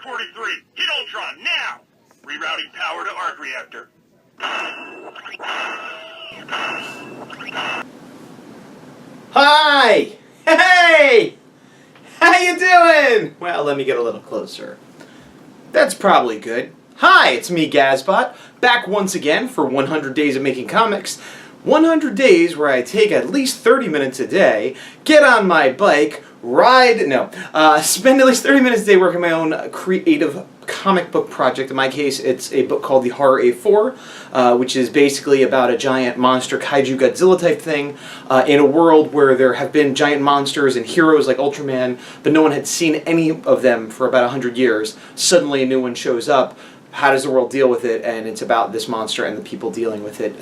43, hit Ultron now! Rerouting power to arc reactor. Hi! Hey! How you doing? Well, let me get a little closer. That's probably good. Hi, it's me, Gazbot, back once again for 100 Days of Making Comics. 100 days where I take at least 30 minutes a day, get on my bike, spend at least 30 minutes a day working on my own creative comic book project. In my case, it's a book called The Horror A4, which is basically about a giant monster kaiju Godzilla type thing in a world where there have been giant monsters and heroes like Ultraman, but no one had seen any of them for about 100 years. Suddenly a new one shows up. How does the world deal with it? And it's about this monster and the people dealing with it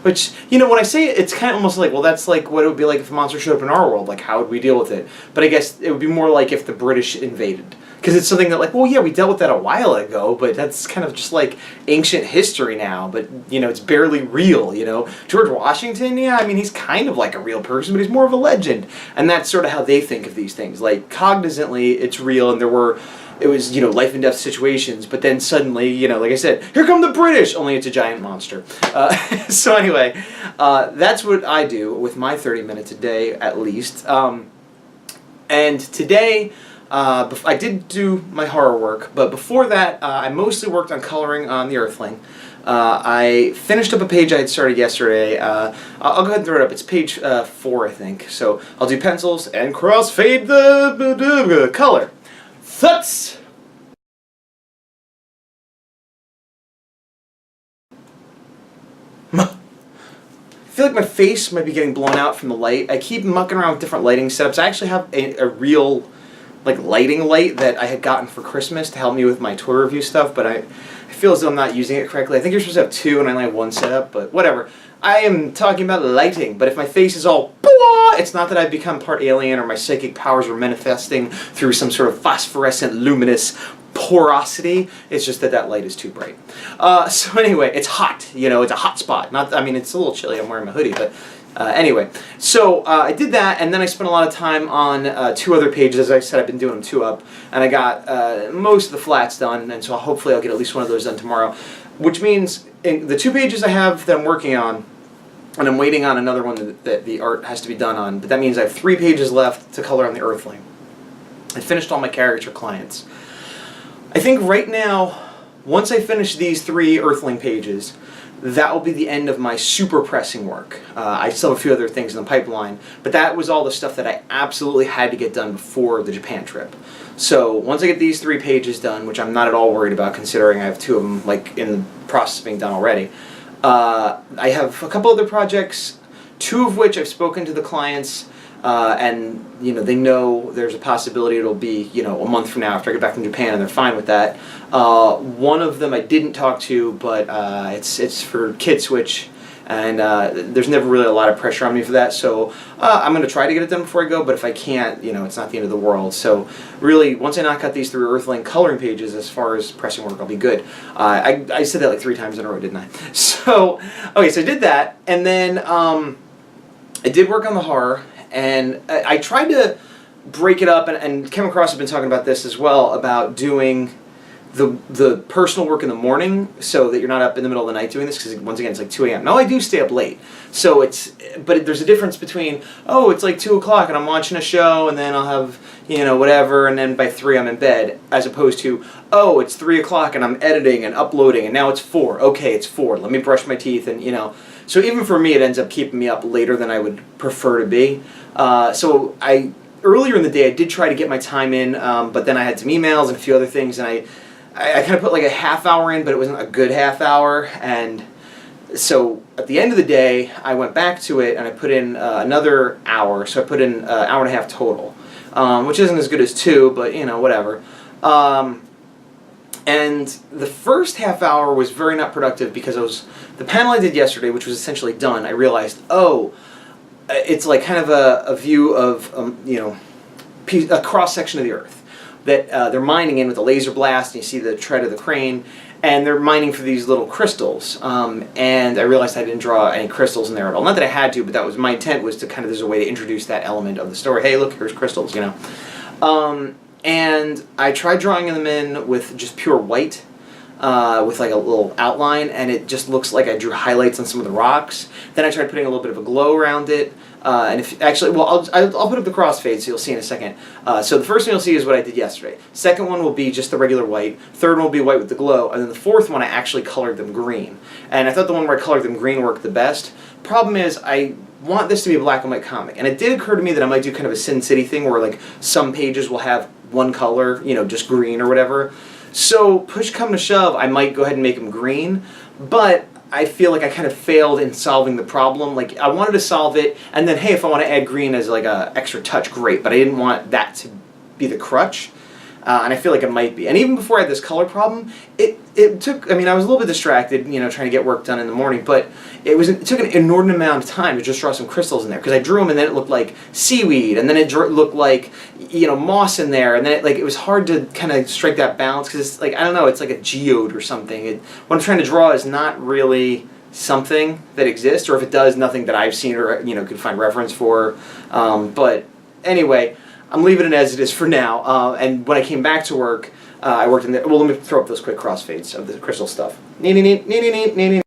which, you know, when I say it, it's kind of almost like, well, that's like what it would be like if a monster showed up in our world. Like, how would we deal with it? But I guess it would be more like if the British invaded. Because it's something that, like, well, yeah, we dealt with that a while ago, but that's kind of just like ancient history now. But, you know, it's barely real, you know. George Washington, yeah, I mean, he's kind of like a real person, but he's more of a legend. And that's sort of how they think of these things. Like, cognizantly, it's real, and it was, you know, life and death situations, but then suddenly, you know, like I said, here come the British, only it's a giant monster. So anyway, that's what I do with my 30 minutes a day, at least. And today, I did do my horror work, but before that, I mostly worked on coloring on the Earthling. I finished up a page I had started yesterday. I'll go ahead and throw it up. It's page 4, I think. So I'll do pencils and crossfade the color. Thuts! I feel like my face might be getting blown out from the light. I keep mucking around with different lighting setups. I actually have a real lighting light that I had gotten for Christmas to help me with my toy review stuff, but I feel as though I'm not using it correctly. I think you're supposed to have 2 and I only have 1 set up, but whatever. I am talking about lighting, but if my face is all it's not that I've become part alien or my psychic powers are manifesting through some sort of phosphorescent luminous porosity. It's just that that light is too bright. So anyway, it's hot. You know, it's a hot spot. I mean, it's a little chilly. I'm wearing my hoodie, but anyway. So I did that, and then I spent a lot of time on 2 other pages. As I said, I've been doing them 2 up, and I got most of the flats done, and so hopefully I'll get at least one of those done tomorrow. Which means in the 2 pages I have that I'm working on, and I'm waiting on another one that the art has to be done on, but that means I have 3 pages left to color on the Earthling. I finished all my caricature clients. I think right now, once I finish these 3 Earthling pages, that will be the end of my super pressing work. I still have a few other things in the pipeline, but that was all the stuff that I absolutely had to get done before the Japan trip. So once I get these 3 pages done, which I'm not at all worried about considering I have 2 of them like in the process of being done already, I have a couple other projects, 2 of which I've spoken to the clients, and you know, they know there's a possibility it'll be, you know, a month from now after I get back from Japan, and they're fine with that. One of them I didn't talk to, but it's for Kid Switch, and there's never really a lot of pressure on me for that, so I'm going to try to get it done before I go, but if I can't, you know, it's not the end of the world. So really, once I knock out these 3 Earthling coloring pages, as far as pressing work, I'll be good. I said that like 3 times in a row, didn't I? So, okay, so I did that, and then I did work on the horror, and I tried to break it up, and Kim and Cross have been talking about this as well, about doing the personal work in the morning so that you're not up in the middle of the night doing this, because once again it's like 2 a.m. Now I do stay up late, so but there's a difference between, oh, it's like 2 o'clock and I'm watching a show and then I'll have, you know, whatever, and then by 3 I'm in bed, as opposed to, oh, it's 3 o'clock and I'm editing and uploading and now it's 4, okay, it's 4, let me brush my teeth, and you know, so even for me it ends up keeping me up later than I would prefer to be. So earlier in the day I did try to get my time in, but then I had some emails and a few other things, and I kind of put like a half hour in, but it wasn't a good half hour, and so at the end of the day I went back to it and I put in another hour, so I put in an hour and a half total, which isn't as good as 2, but you know, whatever. And the first half hour was very not productive because the panel I did yesterday, which was essentially done, I realized, oh, it's like kind of a view of, you know, a cross-section of the Earth that they're mining in with a laser blast, and you see the tread of the crane, and they're mining for these little crystals. And I realized I didn't draw any crystals in there at all. Not that I had to, but that was my intent, was to kind of, there's a way to introduce that element of the story. Hey, look, here's crystals, you know. and I tried drawing them in with just pure white, with like a little outline, and it just looks like I drew highlights on some of the rocks. Then I tried putting a little bit of a glow around it. And if actually, well, I'll put up the crossfade so you'll see in a second. So the first one you'll see is what I did yesterday. Second one will be just the regular white. Third one will be white with the glow. And then the fourth one I actually colored them green. And I thought the one where I colored them green worked the best. Problem is, I want this to be a black and white comic. And it did occur to me that I might do kind of a Sin City thing where like some pages will have one color, you know, just green or whatever. So push come to shove, I might go ahead and make them green. But I feel like I kind of failed in solving the problem. Like, I wanted to solve it, and then, hey, if I want to add green as like a extra touch, great. But I didn't want that to be the crutch, and I feel like it might be. And even before I had this color problem, it took, I mean, I was a little bit distracted, you know, trying to get work done in the morning, but it took an inordinate amount of time to just draw some crystals in there, because I drew them and then it looked like seaweed, and then it looked like, you know, moss in there, and then it was hard to kind of strike that balance, because it's like, I don't know, it's like a geode or something. What I'm trying to draw is not really something that exists, or if it does, nothing that I've seen or, you know, could find reference for. But anyway, I'm leaving it as it is for now, and when I came back to work, I worked in the, well, let me throw up those quick crossfades of the crystal stuff. Neat, neat, neat, neat, neat, neat.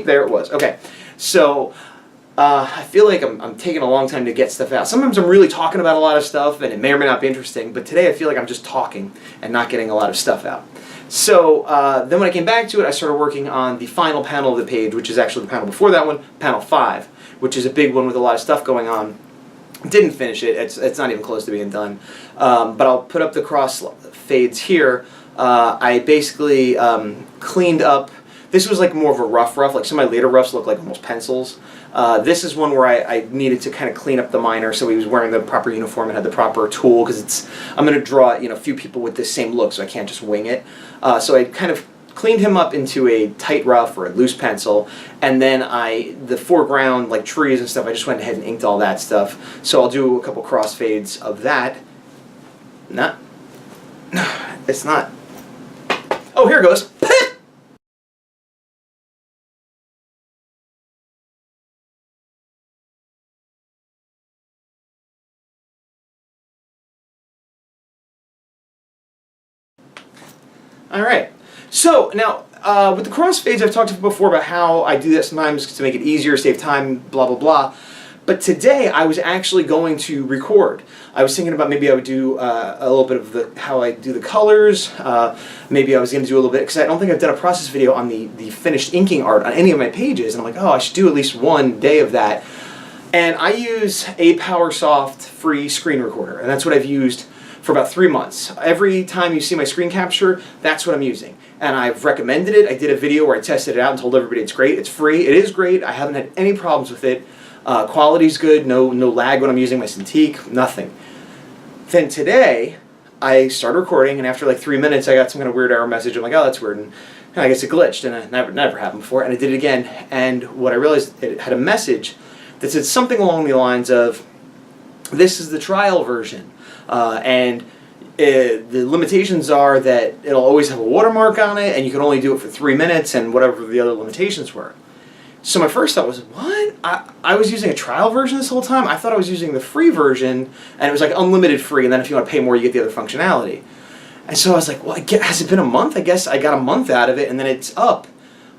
There it was. Okay, so I feel like I'm taking a long time to get stuff out. Sometimes I'm really talking about a lot of stuff, and it may or may not be interesting, but today I feel like I'm just talking and not getting a lot of stuff out. So then when I came back to it, I started working on the final panel of the page, which is actually the panel before that one, panel 5, which is a big one with a lot of stuff going on. Didn't finish it. It's not even close to being done. But I'll put up the cross fades here. I basically cleaned up. This was like more of a rough, like some of my later roughs look like almost pencils. This is one where I needed to kind of clean up the miner so he was wearing the proper uniform and had the proper tool, because I'm going to draw, you know, a few people with this same look, so I can't just wing it. So I kind of cleaned him up into a tight rough or a loose pencil, and then the foreground, like trees and stuff, I just went ahead and inked all that stuff. So I'll do a couple crossfades of that. It's not. Oh, here it goes. All right. So now, with the crossfades, I've talked before about how I do that sometimes to make it easier, save time, blah, blah, blah. But today, I was actually going to record. I was thinking about maybe I would do a little bit of how I do the colors. Maybe I was going to do a little bit, because I don't think I've done a process video on the finished inking art on any of my pages. And I'm like, oh, I should do at least one day of that. And I use a PowerSoft free screen recorder, and that's what I've used for about 3 months. Every time you see my screen capture, that's what I'm using. And I've recommended it. I did a video where I tested it out and told everybody it's great. It's free. It is great. I haven't had any problems with it. Quality's good. No lag when I'm using my Cintiq. Nothing. Then today, I started recording, and after like 3 minutes, I got some kind of weird error message. I'm like, oh, that's weird. And I guess it glitched, and it never happened before. And I did it again, and what I realized, it had a message that said something along the lines of, this is the trial version. And the limitations are that it'll always have a watermark on it, and you can only do it for 3 minutes, and whatever the other limitations were. So my first thought was, what? I was using a trial version this whole time? I thought I was using the free version, and it was like unlimited free, and then if you want to pay more, you get the other functionality. And so I was like, well, has it been a month? I guess I got a month out of it, and then it's up.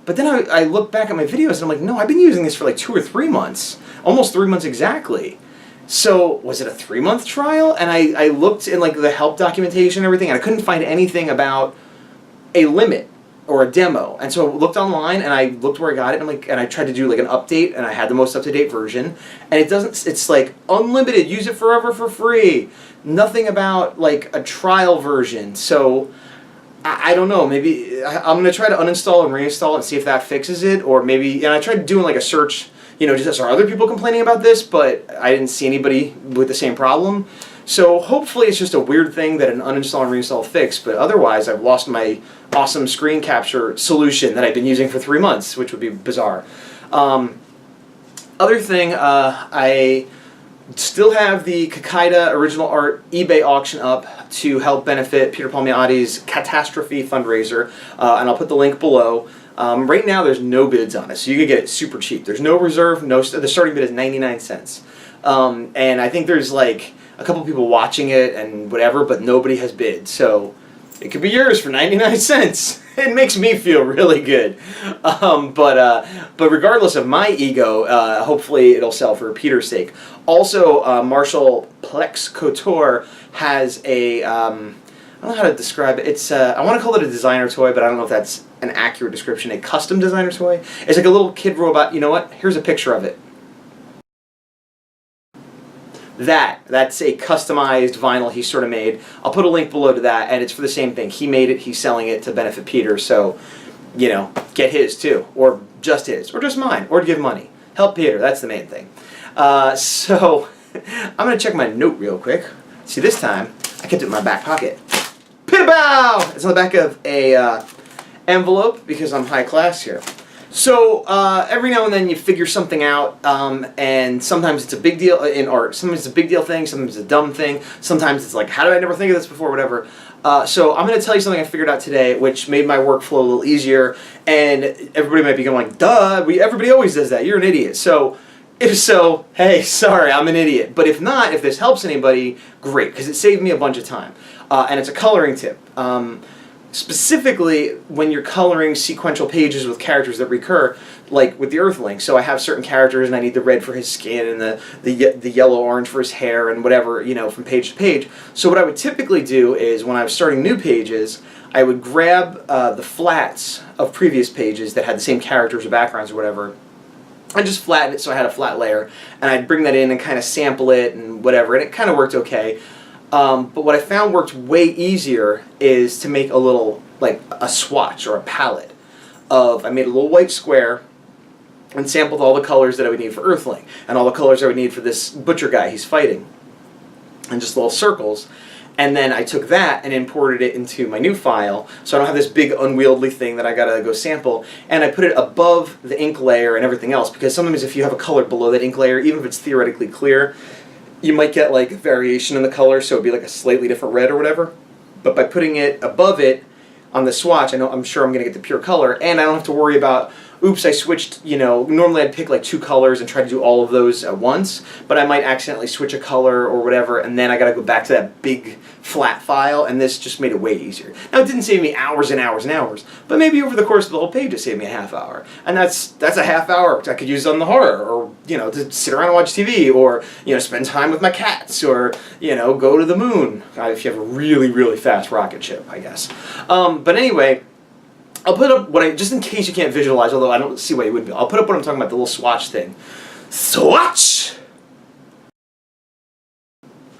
But then I look back at my videos, and I'm like, no, I've been using this for like 2 or 3 months. Almost 3 months exactly. So, was it a 3-month trial? And I looked in like the help documentation and everything, and I couldn't find anything about a limit or a demo. And so I looked online, and I looked where I got it, and I tried to do like an update, and I had the most up-to-date version, and it's like unlimited, use it forever for free. Nothing about like a trial version. So I don't know, maybe I'm going to try to uninstall and reinstall it and see if that fixes it, or maybe, and I tried doing like a search, you know, just are other people complaining about this, but I didn't see anybody with the same problem. So hopefully it's just a weird thing that an uninstall and reinstall fixed, but otherwise I've lost my awesome screen capture solution that I've been using for 3 months, which would be bizarre. Other thing, I still have the Kakaida Original Art eBay auction up to help benefit Peter Palmiotti's Catastrophe fundraiser, and I'll put the link below. Right now, there's no bids on it, so you can get it super cheap. There's no reserve. The starting bid is 99 cents. And I think there's like a couple people watching it and whatever, but nobody has bid. So it could be yours for 99 cents. It makes me feel really good. But regardless of my ego, hopefully it'll sell for Peter's sake. Also, Marshall Plex Couture has a, I don't know how to describe it. It's, I want to call it a designer toy, but I don't know if that's an accurate description. A custom designer toy. It's like a little kid robot. You know what? Here's a picture of it. That's a customized vinyl he sort of made. I'll put a link below to that, and it's for the same thing. He made it, he's selling it to benefit Peter, so, you know, get his too, or just his, or just mine, or give money. Help Peter, that's the main thing. So, I'm going to check my note real quick. See, this time, I kept it in my back pocket. Pibow! It's on the back of a envelope, because I'm high class here. So, every now and then you figure something out, and sometimes it's a big deal in art. Sometimes it's a big deal thing, sometimes it's a dumb thing, sometimes it's like, how did I never think of this before, whatever. So I'm going to tell you something I figured out today, which made my workflow a little easier, and everybody might be going like, duh, everybody always does that, you're an idiot. So, if so, hey, sorry, I'm an idiot. But if not, if this helps anybody, great, because it saved me a bunch of time. And it's a coloring tip. Specifically, when you're coloring sequential pages with characters that recur, like with the Earthling. So I have certain characters, and I need the red for his skin, and the yellow-orange for his hair, and whatever, you know, from page to page. So what I would typically do is, when I was starting new pages, I would grab the flats of previous pages that had the same characters or backgrounds or whatever, and just flatten it so I had a flat layer, and I'd bring that in and kind of sample it and whatever, and it kind of worked okay. But what I found worked way easier is to make a little, like a swatch or a palette of, I made a little white square and sampled all the colors that I would need for Earthling and all the colors I would need for this butcher guy he's fighting, and just little circles. And then I took that and imported it into my new file, so I don't have this big unwieldy thing that I gotta go sample, and I put it above the ink layer and everything else, because sometimes if you have a color below that ink layer, even if it's theoretically clear, you might get like variation in the color, so it'd be like a slightly different red or whatever. But by putting it above it on the swatch, I'm sure I'm going to get the pure color, and I don't have to worry about, oops, I switched, you know, normally I'd pick like 2 colors and try to do all of those at once, but I might accidentally switch a color or whatever, and then I got to go back to that big flat file, and this just made it way easier. Now, it didn't save me hours and hours and hours, but maybe over the course of the whole page it saved me a half hour, and that's a half hour I could use on the horror, or, you know, to sit around and watch TV, or, you know, spend time with my cats, or, you know, go to the moon, if you have a really, really fast rocket ship, I guess. But anyway, I'll put up what just in case you can't visualize, although I don't see why you wouldn't be. I'll put up what I'm talking about, the little swatch thing. Swatch!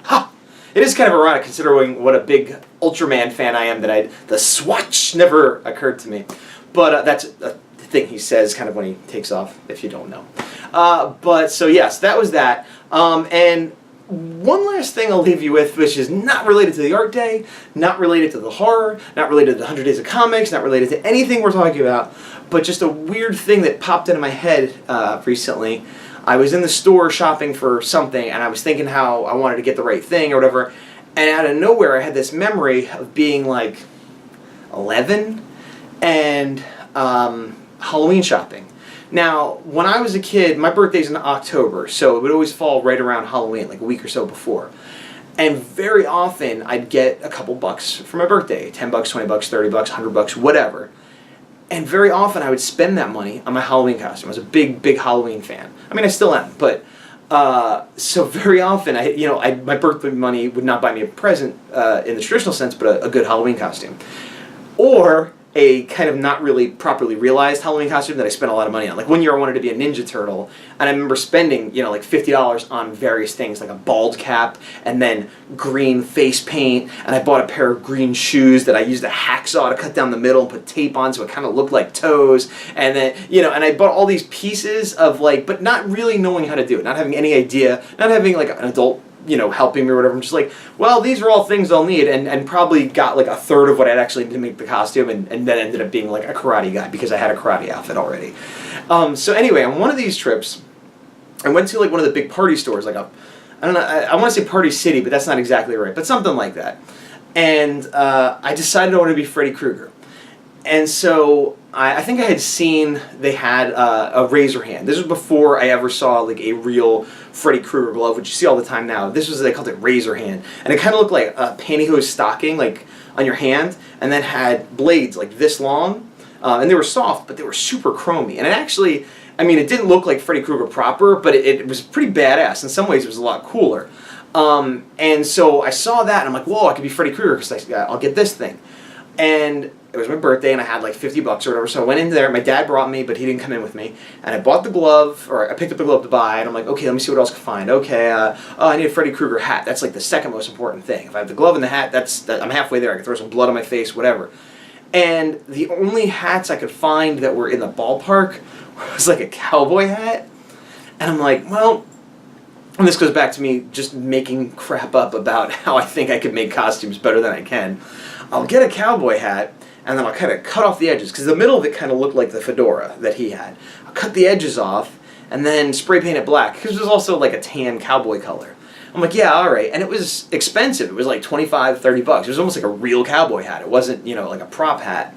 Ha! It is kind of ironic considering what a big Ultraman fan I am that the swatch never occurred to me. But that's a thing he says kind of when he takes off, if you don't know. But so yes, that was that. And one last thing I'll leave you with, which is not related to the art day, not related to the horror, not related to the 100 Days of Comics, not related to anything we're talking about, but just a weird thing that popped into my head recently. I was in the store shopping for something, and I was thinking how I wanted to get the right thing or whatever, and out of nowhere I had this memory of being like 11 and Halloween shopping. Now, when I was a kid, my birthday's in October, so it would always fall right around Halloween, like a week or so before. And very often, I'd get a couple bucks for my birthday, 10 bucks, 20 bucks, 30 bucks, 100 bucks, whatever. And very often, I would spend that money on my Halloween costume. I was a big, big Halloween fan. I mean, I still am, but so very often, my birthday money would not buy me a present in the traditional sense, but a good Halloween costume. Or a kind of not really properly realized Halloween costume that I spent a lot of money on. Like one year I wanted to be a Ninja Turtle, and I remember spending, like $50 on various things, like a bald cap, and then green face paint, and I bought a pair of green shoes that I used a hacksaw to cut down the middle and put tape on so it kind of looked like toes, and then, and I bought all these pieces of but not really knowing how to do it, not having any idea, not having like an adult helping me or whatever. I'm just like, well, these are all things I'll need, and probably got like a third of what I'd actually need to make the costume, and then ended up being like a karate guy because I had a karate outfit already. So anyway, on one of these trips, I went to like one of the big party stores, like I don't know, I want to say Party City, but that's not exactly right, but something like that. And I decided I wanted to be Freddy Krueger. And so I think I had seen they had a razor hand. This was before I ever saw like a real Freddy Krueger glove, which you see all the time now. This was, they called it razor hand, and it kind of looked like a pantyhose stocking, like on your hand, and then had blades like this long, and they were soft, but they were super chromy. And it actually, I mean, it didn't look like Freddy Krueger proper, but it was pretty badass. In some ways, it was a lot cooler. And so I saw that, and I'm like, whoa, I could be Freddy Krueger because I'll get this thing. And it was my birthday, and I had like $50 or whatever, so I went in there. My dad brought me, but he didn't come in with me. And I bought the glove, or I picked up the glove to buy, and I'm like, okay, let me see what else I can find. Okay, oh, I need a Freddy Krueger hat. That's like the second most important thing. If I have the glove and the hat, I'm halfway there. I can throw some blood on my face, whatever. And the only hats I could find that were in the ballpark was like a cowboy hat. And I'm like, well, and this goes back to me just making crap up about how I think I could make costumes better than I can. I'll get a cowboy hat, and then I'll kind of cut off the edges, because the middle of it kind of looked like the fedora that he had. I'll cut the edges off, and then spray paint it black, because it was also like a tan cowboy color. I'm like, yeah, all right. And it was expensive. It was like $25, $30. It was almost like a real cowboy hat. It wasn't, you know, like a prop hat.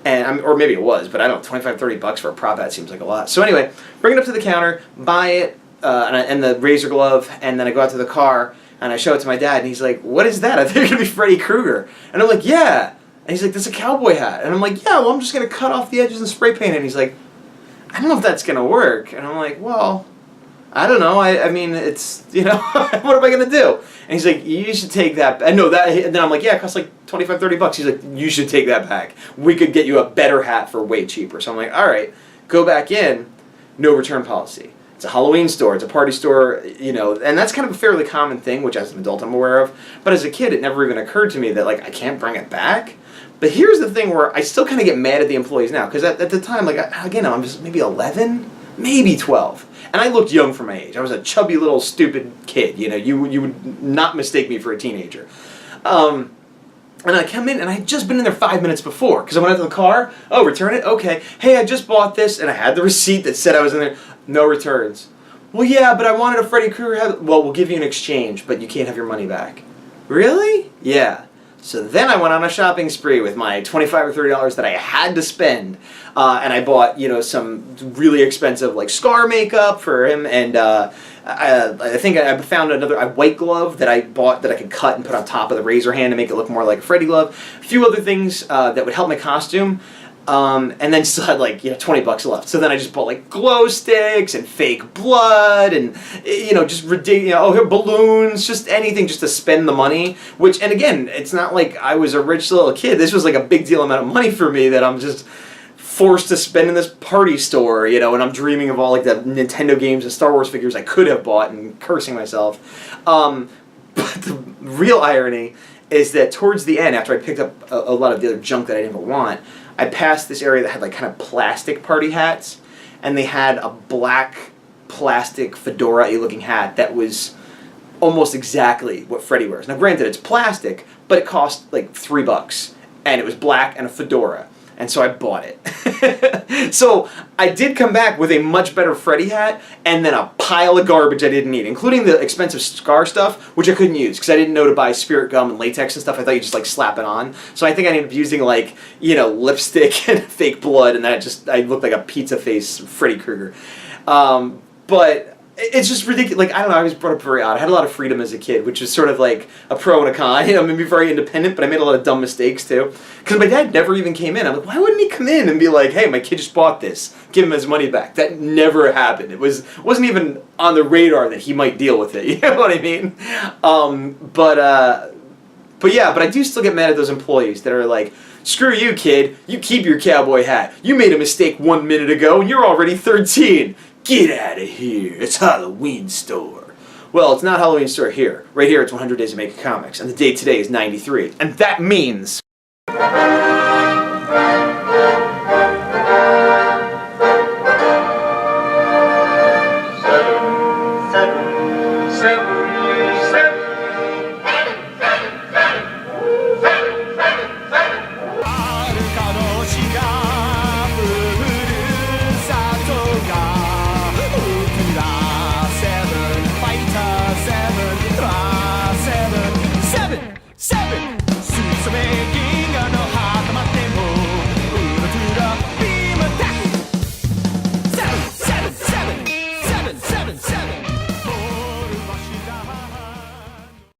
And or maybe it was, but I don't know, $25, $30 for a prop hat seems like a lot. So anyway, bring it up to the counter, buy it, and the razor glove, and then I go out to the car, and I show it to my dad, and he's like, what is that? I think you're going to be Freddy Krueger. And I'm like, yeah. And he's like, that's a cowboy hat. And I'm like, yeah, well, I'm just going to cut off the edges and spray paint it. And he's like, I don't know if that's going to work. And I'm like, well, I don't know. I mean, it's, you know, what am I going to do? And he's like, you should take that. And no, that. And then I'm like, yeah, it costs like $25, $30. He's like, you should take that back. We could get you a better hat for way cheaper. So I'm like, all right, go back in, no return policy. It's a Halloween store, it's a party store, you know, and that's kind of a fairly common thing, which as an adult I'm aware of. But as a kid, it never even occurred to me that, like, I can't bring it back. But here's the thing where I still kind of get mad at the employees now, because at the time, like, again, I'm just maybe 11, maybe 12. And I looked young for my age. I was a chubby little stupid kid, you know, you would not mistake me for a teenager. And I come in, and I had just been in there 5 minutes before, because I went out to the car, oh, return it? Okay. Hey, I just bought this, and I had the receipt that said I was in there. No returns. Well, yeah, but I wanted a Freddy Krueger hat. Well, we'll give you an exchange, but you can't have your money back. Really? Yeah. So then I went on a shopping spree with my $25 or $30 that I had to spend, and I bought, you know, some really expensive like scar makeup for him, and I think I found a white glove that I bought that I could cut and put on top of the razor hand to make it look more like a Freddy glove. A few other things that would help my costume. And then still had like, you know, $20 left. So then I just bought like glow sticks and fake blood and, you know, just ridiculous, you know, oh, here balloons, just anything just to spend the money. Which, and again, it's not like I was a rich little kid. This was like a big deal amount of money for me that I'm just forced to spend in this party store, you know, and I'm dreaming of all like the Nintendo games and Star Wars figures I could have bought and cursing myself. But the real irony is that towards the end, after I picked up a lot of the other junk that I didn't even want, I passed this area that had like kind of plastic party hats, and they had a black plastic fedora-y looking hat that was almost exactly what Freddy wears. Now granted, it's plastic, but it cost like $3, and it was black and a fedora, and so I bought it. So I did come back with a much better Freddy hat, and then a pile of garbage I didn't need, including the expensive scar stuff, which I couldn't use, because I didn't know to buy spirit gum and latex and stuff. I thought you just like slap it on. So I think I ended up using like, you know, lipstick and fake blood, and then I looked like a pizza face Freddy Krueger. But it's just ridiculous. Like, I don't know, I was brought up very odd. I had a lot of freedom as a kid, which is sort of like a pro and a con. You know, made me very independent, but I made a lot of dumb mistakes too. Because my dad never even came in. I'm like, why wouldn't he come in and be like, hey, my kid just bought this, give him his money back? That never happened. It wasn't even on the radar that he might deal with it. You know what I mean? But yeah, but I do still get mad at those employees that are like, screw you, kid. You keep your cowboy hat. You made a mistake 1 minute ago, and you're already 13. Get out of here. It's Halloween store. Well, it's not Halloween store here. Right here, it's 100 Days of Making Comics, and the date today is 93. And that means... Seven, suits of making